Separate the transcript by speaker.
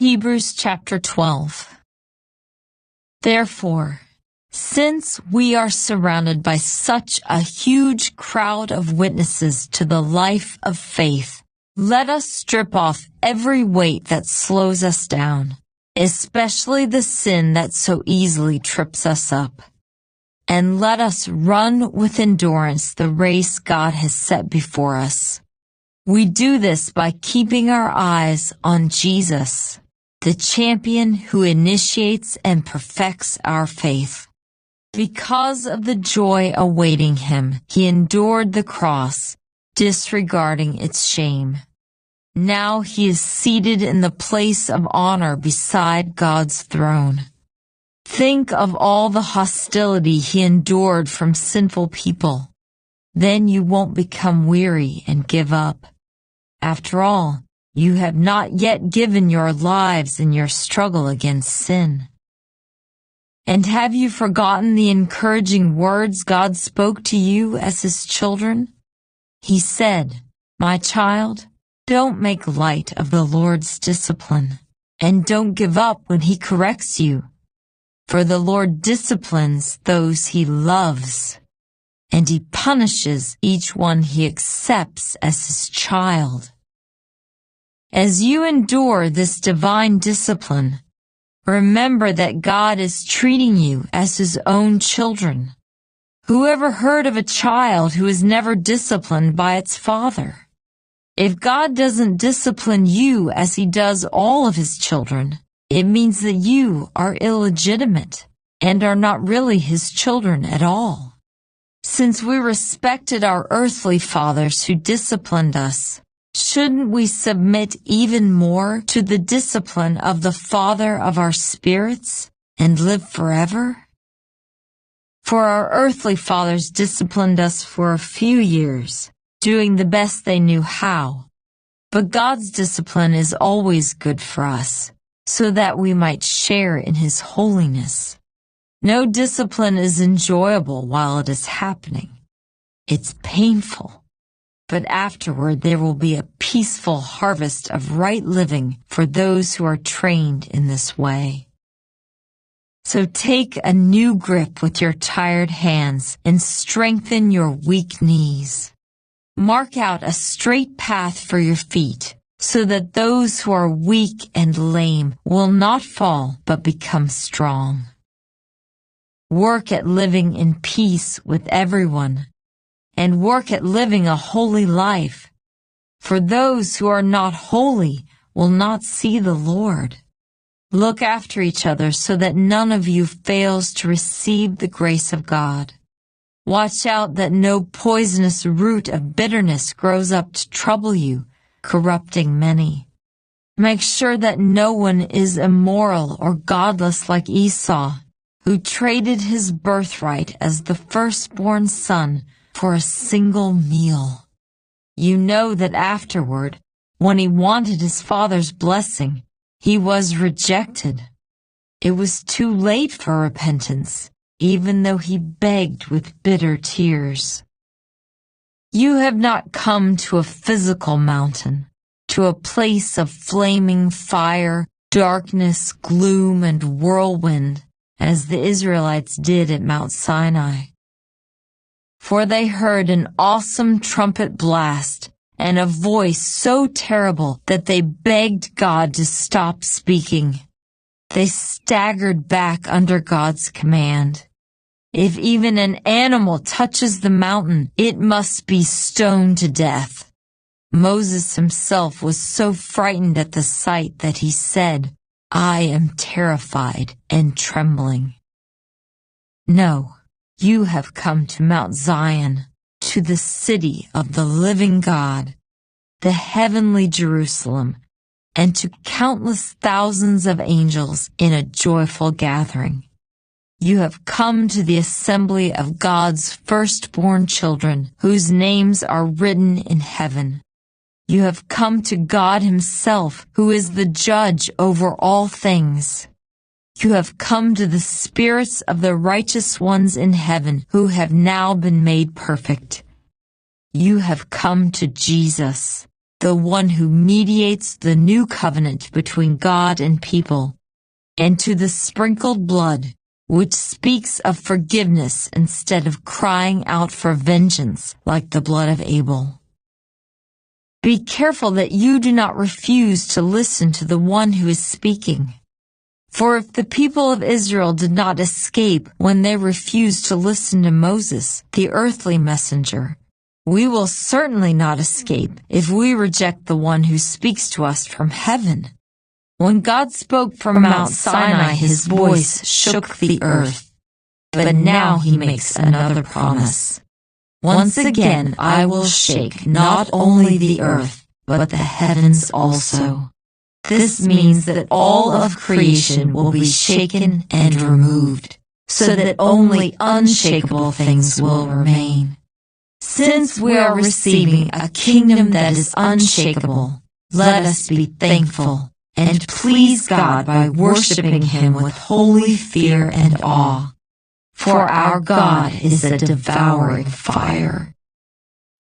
Speaker 1: Hebrews chapter 12. Therefore, since we are surrounded by such a huge crowd of witnesses to the life of faith, let us strip off every weight that slows us down, especially the sin that so easily trips us up. And let us run with endurance the race God has set before us. We do this by keeping our eyes on Jesus, the champion who initiates and perfects our faith. Because of the joy awaiting him, he endured the cross, disregarding its shame. Now he is seated in the place of honor beside God's throne. Think of all the hostility he endured from sinful people. Then you won't become weary and give up. After all, you have not yet given your lives in your struggle against sin. And have you forgotten the encouraging words God spoke to you as his children? He said, "My child, don't make light of the Lord's discipline, and don't give up when he corrects you. For the Lord disciplines those he loves, and he punishes each one he accepts as his child." As you endure this divine discipline, remember that God is treating you as his own children. Who ever heard of a child who is never disciplined by its father? If God doesn't discipline you as he does all of his children, it means that you are illegitimate and are not really his children at all. Since we respected our earthly fathers who disciplined us, shouldn't we submit even more to the discipline of the Father of our spirits and live forever? For our earthly fathers disciplined us for a few years, doing the best they knew how. But God's discipline is always good for us, so that we might share in his holiness. No discipline is enjoyable while it is happening. It's painful. But afterward there will be a peaceful harvest of right living for those who are trained in this way. So take a new grip with your tired hands and strengthen your weak knees. Mark out a straight path for your feet, so that those who are weak and lame will not fall but become strong. Work at living in peace with everyone, and work at living a holy life, for those who are not holy will not see the Lord. Look after each other so that none of you fails to receive the grace of God. Watch out that no poisonous root of bitterness grows up to trouble you, corrupting many. Make sure that no one is immoral or godless like Esau, who traded his birthright as the firstborn son for a single meal. You know that afterward, when he wanted his father's blessing, he was rejected. It was too late for repentance, even though he begged with bitter tears. You have not come to a physical mountain, to a place of flaming fire, darkness, gloom, and whirlwind, as the Israelites did at Mount Sinai. For they heard an awesome trumpet blast and a voice so terrible that they begged God to stop speaking. They staggered back under God's command. If even an animal touches the mountain, it must be stoned to death. Moses himself was so frightened at the sight that he said, "I am terrified and trembling." No. You have come to Mount Zion, to the city of the living God, the heavenly Jerusalem, and to countless thousands of angels in a joyful gathering. You have come to the assembly of God's firstborn children, whose names are written in heaven. You have come to God himself, who is the judge over all things. You have come to the spirits of the righteous ones in heaven who have now been made perfect. You have come to Jesus, the one who mediates the new covenant between God and people, and to the sprinkled blood, which speaks of forgiveness instead of crying out for vengeance like the blood of Abel. Be careful that you do not refuse to listen to the one who is speaking. For if the people of Israel did not escape when they refused to listen to Moses, the earthly messenger, we will certainly not escape if we reject the one who speaks to us from heaven. When God spoke from Mount Sinai, his voice shook the earth. But now he makes another promise. Once again I will shake not only the earth, but the heavens also. This means that all of creation will be shaken and removed, so that only unshakable things will remain. Since we are receiving a kingdom that is unshakable, let us be thankful and please God by worshiping Him with holy fear and awe. For our God is a devouring fire.